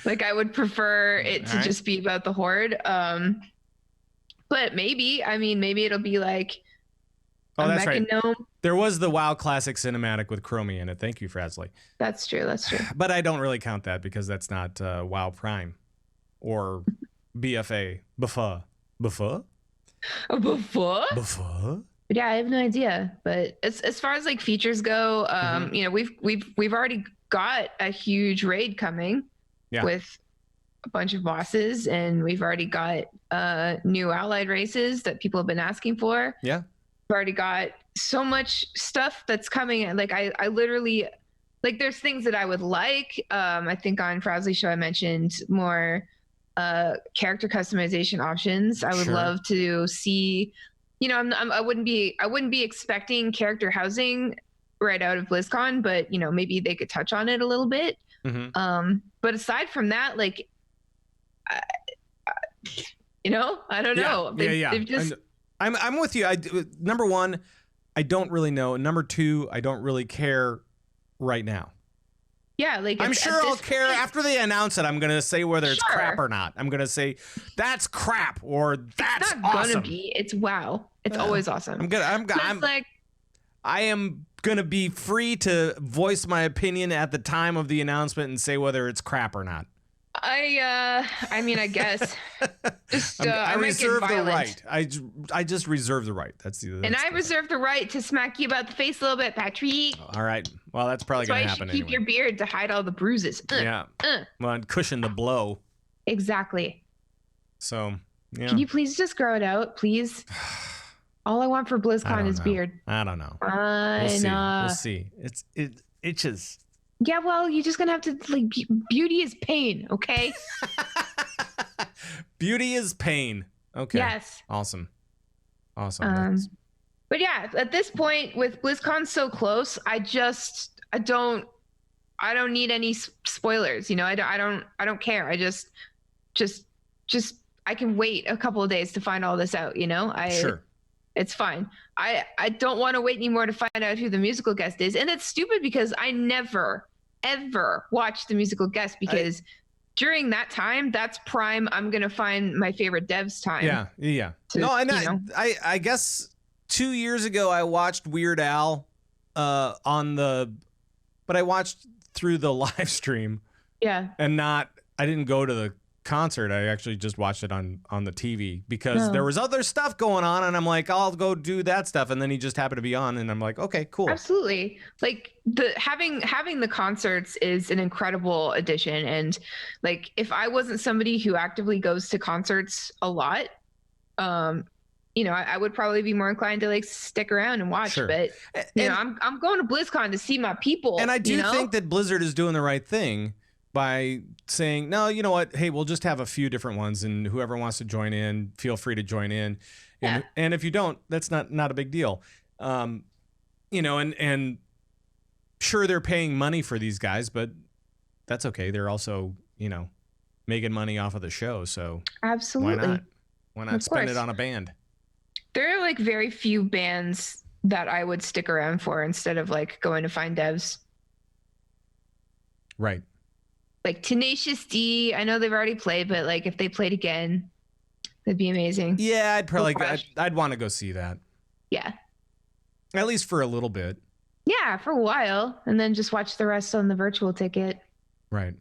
Like, I would prefer it to just be about the Horde. But maybe it'll be like a that's right. gnome. There was the WoW Classic cinematic with Chromie in it. Thank you, Frasley. That's true. But I don't really count that because that's not WoW Prime or BFA. Buffa? Buffa? Yeah, I have no idea. But as far as like features go, we've already got a huge raid coming with a bunch of bosses, and we've already got new allied races that people have been asking for. Yeah. We've already got so much stuff that's coming. Like I literally, like, there's things that I would like. I think on Frasley's show I mentioned more character customization options. I would love to see, I wouldn't be expecting character housing right out of BlizzCon, but maybe they could touch on it a little bit. But aside from that, like, I don't know. They've just. I'm with you. Number one, I don't really know. Number two, I don't really care right now. Yeah, like I'm sure I'll care after they announce it. I'm gonna say whether it's crap or not. I'm gonna say that's crap or that's it's not awesome. Gonna be. It's WoW. It's always awesome. I am gonna be free to voice my opinion at the time of the announcement and say whether it's crap or not. I mean, I guess. I reserve the right. I just reserve the right. I reserve the right to smack you about the face a little bit, Patrick. All right. Well, that's probably going to happen anyway. Keep your beard to hide all the bruises. Yeah. Well, and cushion the blow. Exactly. So, yeah. Can you please just grow it out, please? All I want for BlizzCon is beard. I don't know. We'll see. It itches. Yeah, well, you're just gonna have to, like, beauty is pain, okay? Beauty is pain. Okay. Yes. Awesome. But yeah, at this point, with BlizzCon so close, I don't need any spoilers. I don't care. I just I can wait a couple of days to find all this out. Sure. It's fine. I don't want to wait anymore to find out who the musical guest is. And it's stupid because I never, ever watch the musical guest, because during that time, that's prime. I'm going to find my favorite devs time. Yeah. I guess 2 years ago, I watched Weird Al but I watched through the live stream. Yeah. And I didn't go to the concert. I actually just watched it on the TV because there was other stuff going on, and I'm like, I'll go do that stuff, and then he just happened to be on, and I'm like, okay, cool. Absolutely. Like, having the concerts is an incredible addition, and like, if I wasn't somebody who actively goes to concerts a lot, I would probably be more inclined to, like, stick around and watch. Sure. But I'm going to BlizzCon to see my people. And I do think that Blizzard is doing the right thing by saying, no, you know what? Hey, we'll just have a few different ones, and whoever wants to join in, feel free to join in. And if you don't, that's not a big deal. You know, and sure, they're paying money for these guys, but that's okay. They're also, you know, making money off of the show. So absolutely, why not? Why not spend course. it on a band? There are like very few bands that I would stick around for instead of like going to find devs. Right. Like Tenacious D, I know they've already played, but like if they played again, that'd be amazing. Yeah, I'd want to go see that. Yeah. At least for a little bit. Yeah, for a while, and then just watch the rest on the virtual ticket. Right.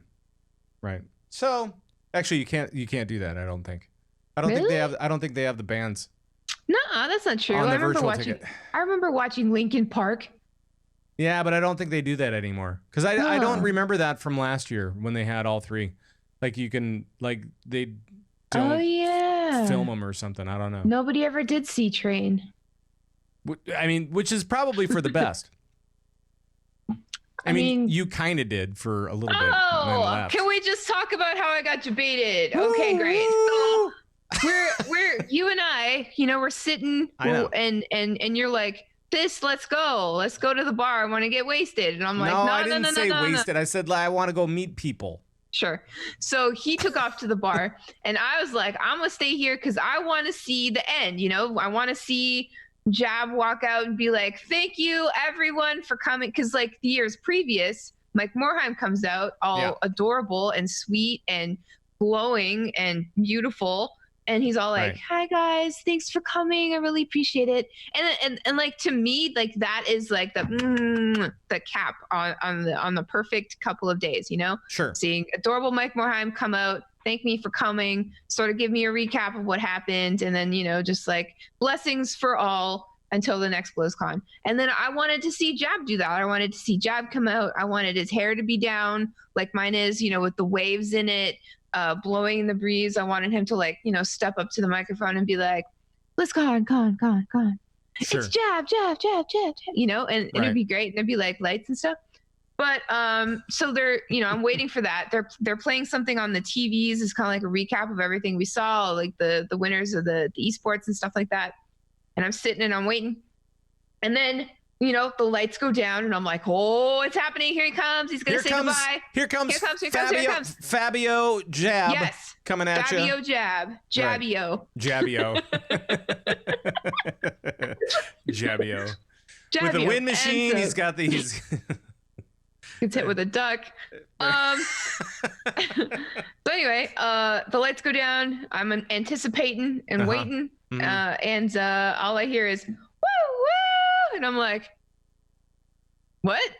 Right. So actually, you can't do that. I don't think. I don't think they have the bands. No, that's not true. I remember watching Linkin Park. Yeah, but I don't think they do that anymore. Because I don't remember that from last year when they had all three. Like you can they don't film them or something. I don't know. Nobody ever did C Train. I mean, which is probably for the best. I mean, you kind of did for a little bit. Oh, can we just talk about how I got debated? Okay, great. So we're you and I, you know, we're sitting and you're like, Thyst, let's go to the bar. I want to get wasted. And I'm like, no, I didn't say wasted. I said I want to go meet people. Sure. So he took off to the bar and I was like, I'm gonna stay here because I want to see the end. You know, I want to see Jab walk out and be like, thank you everyone for coming, because like the years previous, Mike Morhaime comes out all adorable and sweet and glowing and beautiful, and he's all like, hi guys, thanks for coming, I really appreciate it. And like to me, like that is like the cap on the perfect couple of days, you know? Sure. Seeing adorable Mike Morhaime come out, thank me for coming, sort of give me a recap of what happened, and then, you know, just like blessings for all until the next BlizzCon. And then I wanted to see Jab do that. I wanted to see Jab come out. I wanted his hair to be down like mine is, you know, with the waves in it, blowing in the breeze. I wanted him to like, you know, step up to the microphone and be like, BlizzCon, con. Sure. It's Jab, you know, and it'd be great. And there'd be like lights and stuff. But so they're, you know, I'm waiting for that. They're playing something on the TVs. It's kind of like a recap of everything we saw, like the winners of the esports and stuff like that. And I'm sitting and I'm waiting. And then, you know, the lights go down and I'm like, oh, it's happening. Here he comes. He's going to say goodbye. Here comes Fabio Jab. Yes. Coming at you. Fabio Jab. Jabio. Right. Jabio. With the wind machine, he's got these... Gets hit with a duck. So anyway, the lights go down. I'm anticipating and waiting. Mm-hmm. And all I hear is, woo, woo. And I'm like, what?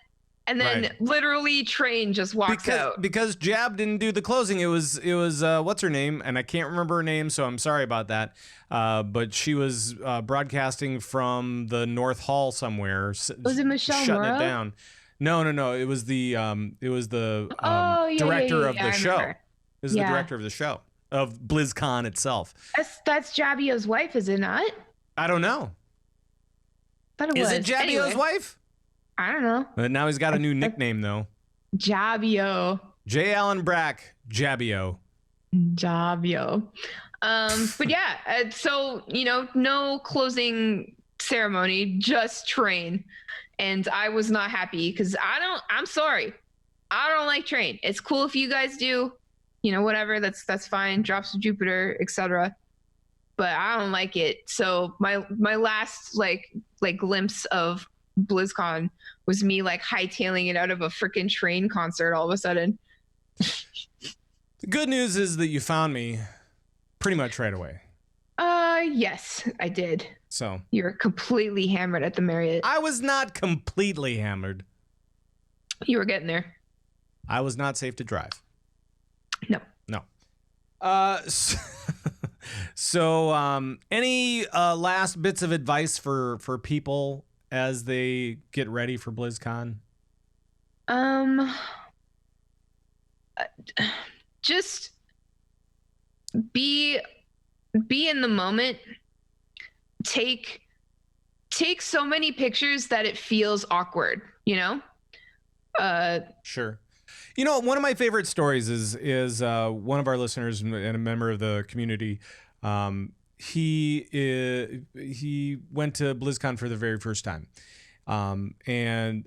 And then literally Train just walks out. Because Jab didn't do the closing. It was what's her name? And I can't remember her name, so I'm sorry about that. But she was broadcasting from the North Hall somewhere. Was it Michelle shutting Mora? It down. No. It was the director of the show. It was the director of the show, of BlizzCon itself. That's Jabio's wife, is it not? I don't know. Is it Jabio's wife? I don't know. But now he's got a new nickname though. Jabio. J. Allen Brack, Jabio. But yeah, so, you know, no closing ceremony, just Train. And I was not happy because I'm sorry. I don't like Train. It's cool if you guys do, you know, whatever, that's fine. Drops of Jupiter, etc. But I don't like it. So my last like glimpse of BlizzCon was me like hightailing it out of a freaking Train concert all of a sudden. The good news is that you found me pretty much right away. Yes, I did. So you're completely hammered at the Marriott. I was not completely hammered. You were getting there. I was not safe to drive. No. So any last bits of advice for people as they get ready for BlizzCon? Just be in the moment. Take so many pictures that it feels awkward, you know? Sure. One of my favorite stories is one of our listeners and a member of the community. He went to BlizzCon for the very first time, and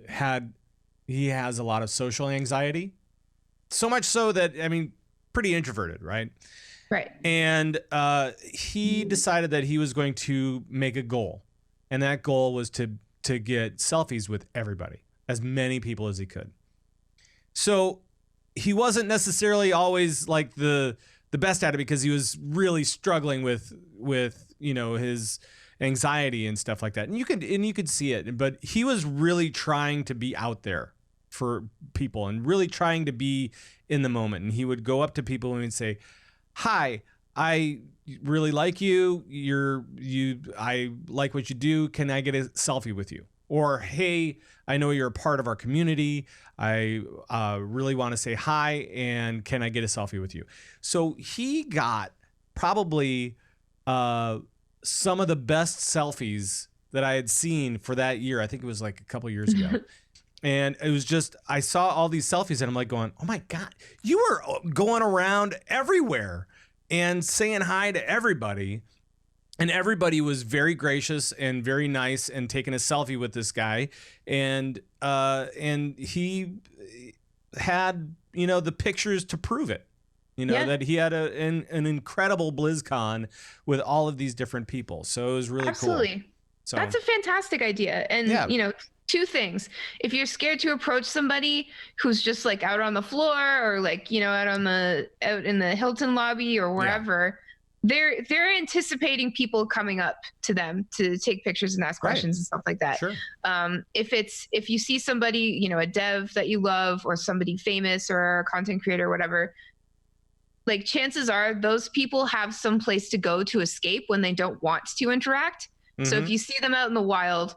he has a lot of social anxiety, so much so that pretty introverted, right? Right. And he decided that he was going to make a goal, and that goal was to get selfies with everybody, as many people as he could. So he wasn't necessarily always like the best at it, because he was really struggling with his anxiety and stuff like that. And you could see it, but he was really trying to be out there for people and really trying to be in the moment. And he would go up to people and he'd say, "Hi, I really like you. I like what you do. Can I get a selfie with you?" Or, "Hey, I know you're a part of our community. I really want to say hi, and can I get a selfie with you?" So he got probably some of the best selfies that I had seen for that year. I think it was like a couple years ago. And it was just, I saw all these selfies and I'm like going, "Oh my God, you were going around everywhere and saying hi to everybody." And everybody was very gracious and very nice and taking a selfie with this guy. And he had, the pictures to prove it, that he had an incredible BlizzCon with all of these different people. So it was really Absolutely. cool. So that's a fantastic idea. And, two things. If you're scared to approach somebody who's just like out on the floor or like, out in the Hilton lobby or wherever, they're anticipating people coming up to them to take pictures and ask questions and stuff like that. Sure. If you see somebody, a dev that you love or somebody famous or a content creator or whatever, like chances are those people have some place to go to escape when they don't want to interact. Mm-hmm. So if you see them out in the wild,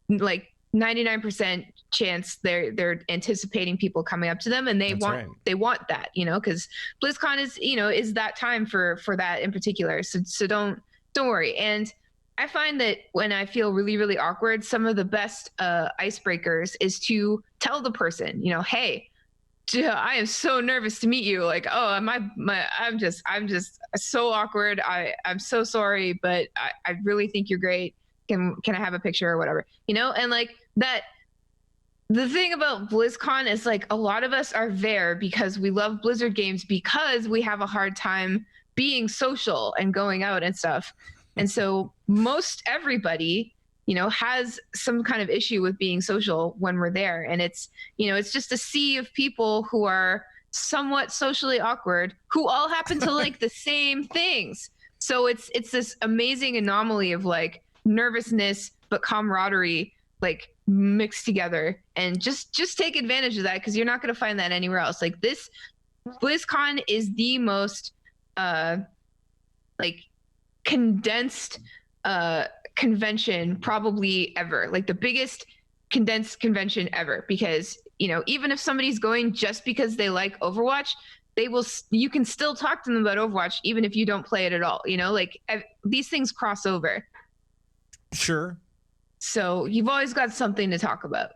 like 99% chance they're anticipating people coming up to them, and they want that, because BlizzCon is that time for that in particular. So don't worry. And I find that when I feel really, really awkward, some of the best icebreakers is to tell the person, "Hey, I am so nervous to meet you. Like, oh, I'm just so awkward. I'm so sorry, but I really think you're great. Can I have a picture or whatever?" And like that. The thing about BlizzCon is like a lot of us are there because we love Blizzard games, because we have a hard time being social and going out and stuff. And so most everybody, has some kind of issue with being social when we're there. And it's just a sea of people who are somewhat socially awkward, who all happen to like the same things. So it's this amazing anomaly of like nervousness, but camaraderie, like mixed together. And just take advantage of that, because you're not going to find that anywhere else. Like this BlizzCon is the most like condensed convention probably ever, like the biggest condensed convention ever, because even if somebody's going just because they like Overwatch, you can still talk to them about Overwatch even if you don't play it at all. Like these things cross over. Sure. So you've always got something to talk about.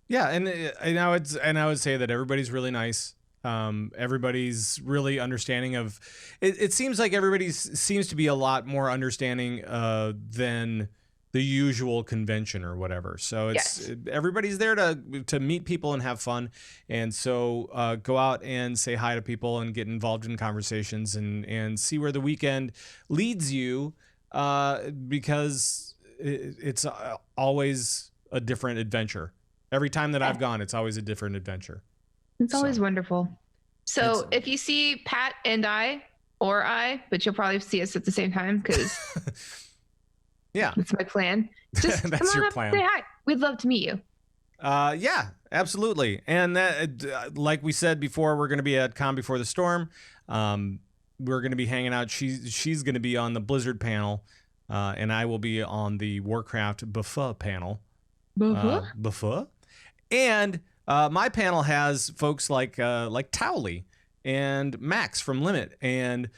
Yeah, and I would say that everybody's really nice. Everybody's really understanding of it. It seems like everybody seems to be a lot more understanding than the usual convention or whatever. So everybody's there to meet people and have fun. And so go out and say hi to people and get involved in conversations and see where the weekend leads you, because it's always a different adventure. Every time that I've gone, it's always a different adventure. It's always wonderful. So if you see Pat and but you'll probably see us at the same time, because that's my plan. Just that's come on your up plan. And say hi. We'd love to meet you. Yeah, absolutely. And that, like we said before, we're going to be at Con Before the Storm. We're going to be hanging out. She's going to be on the Blizzard panel. And I will be on the Warcraft Buffa panel. Buffa? And my panel has folks like Towley and Max from Limit and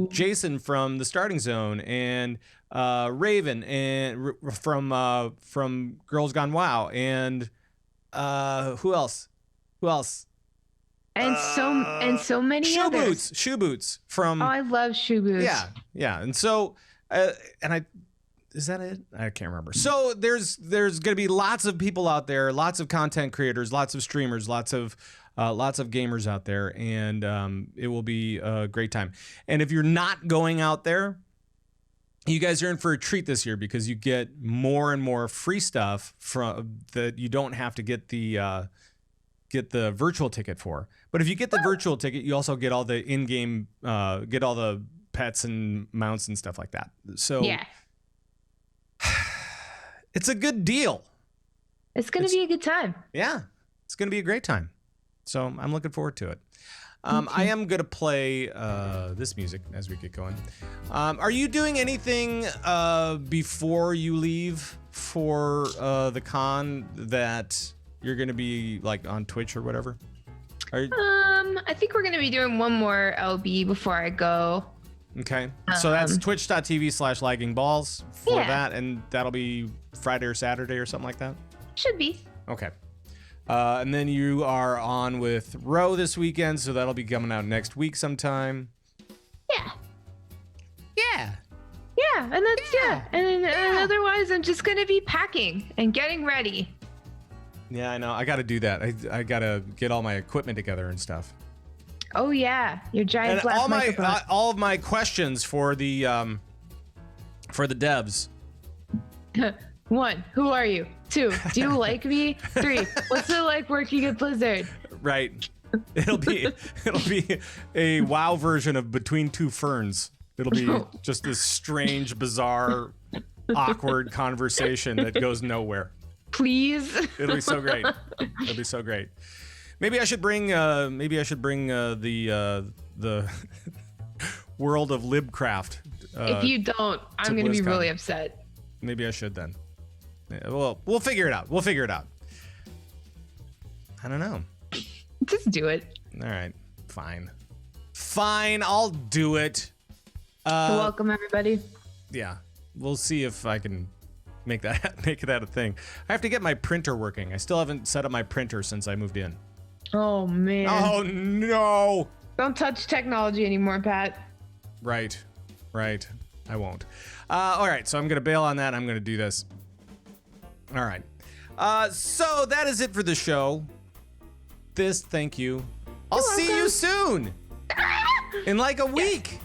Jason from the Starting Zone and Raven and from Girls Gone WoW and who else? And so many shoe others. Shoe boots from. Oh, I love shoe boots. Yeah. And so, is that it? I can't remember. So there's going to be lots of people out there, lots of content creators, lots of streamers, lots of gamers out there, and it will be a great time. And if you're not going out there, you guys are in for a treat this year because you get more and more free stuff from that you don't have to get the virtual ticket for. But if you get the virtual ticket, you also get all the in-game, get all the pets and mounts and stuff like that. So yeah, it's a good deal. It's going to be a good time. Yeah, it's going to be a great time. So I'm looking forward to it. I am going to play this music as we get going. Are you doing anything before you leave for the con that you're going to be like on Twitch or whatever? I think we're going to be doing one more LB before I go. Okay. So that's twitch.tv/laggingballs for that. And that'll be Friday or Saturday or something like that? Should be. Okay. And then you are on with Ro this weekend, so that'll be coming out next week sometime. Yeah. Yeah. Yeah, and that's And otherwise, I'm just gonna be packing and getting ready. Yeah, I know. I got to do that. I got to get all my equipment together and stuff. Oh yeah, your giant black microphone. All of my questions for the devs. 1, who are you? 2, do you like me? 3, what's it like working at Blizzard? Right. It'll be a WoW version of Between Two Ferns. It'll be just this strange, bizarre, awkward conversation that goes nowhere. Please. It'll be so great. It'll be so great. Maybe I should bring the world of Libcraft. If you don't, I'm going to be really upset. Maybe I should then. Yeah, well, we'll figure it out. I don't know. Just do it. All right. Fine, I'll do it. Welcome, everybody. Yeah. We'll see if I can make that a thing. I have to get my printer working. I still haven't set up my printer since I moved in. Oh, man. Oh, no. Don't touch technology anymore, Pat. Right. I won't. All right. So I'm going to bail on that. I'm going to do this. All right. So that is it for the show. Thyst, thank you. I'll see you soon. In like a week.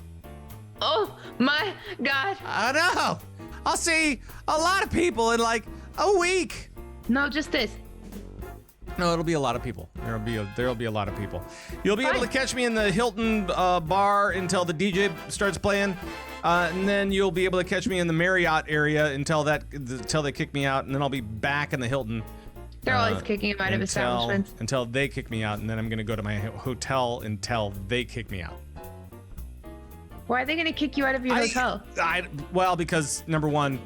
Oh, my God. I know. I'll see a lot of people in like a week. No, just this. No, it'll be a lot of people. There'll be a lot of people. You'll be able to catch me in the Hilton bar until the DJ starts playing, and then you'll be able to catch me in the Marriott area until they kick me out, and then I'll be back in the Hilton. They're always kicking him out of establishments until they kick me out, and then I'm gonna go to my hotel until they kick me out. Why are they gonna kick you out of your hotel? Well, because number one,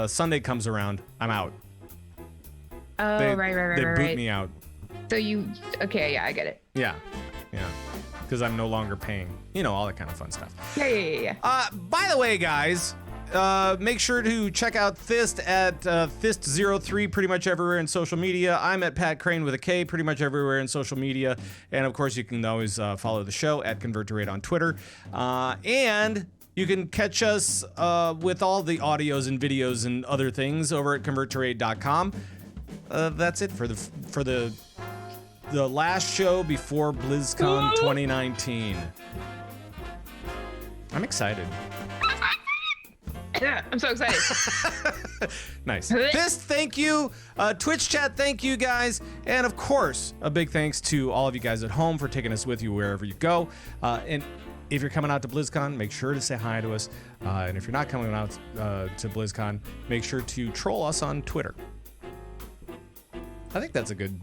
Sunday comes around, I'm out. Oh, they boot me out. So okay, yeah, I get it. Yeah, because I'm no longer paying. All that kind of fun stuff. Yeah. By the way, guys, make sure to check out Thyst at Thyst03 pretty much everywhere in social media. I'm at Pat Crane with a K pretty much everywhere in social media. And of course, you can always follow the show at Convert to Raid on Twitter. And you can catch us with all the audios and videos and other things over at converttoraid.com. That's it for the last show before BlizzCon 2019. I'm excited. Yeah, I'm so excited. Nice. Thyst, thank you. Twitch chat, thank you guys. And of course, a big thanks to all of you guys at home for taking us with you wherever you go. And if you're coming out to BlizzCon, make sure to say hi to us. And if you're not coming out to BlizzCon, make sure to troll us on Twitter. I think that's a good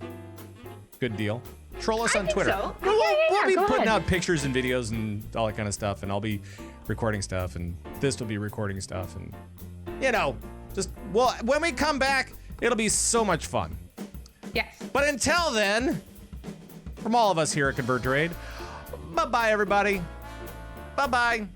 deal. Troll us on Twitter. So. We'll be putting ahead. out pictures and videos and all that kind of stuff, and I'll be recording stuff, and Thyst will be recording stuff, and when we come back, it'll be so much fun. Yes. But until then, from all of us here at Convert to Raid, bye-bye, everybody. Bye-bye.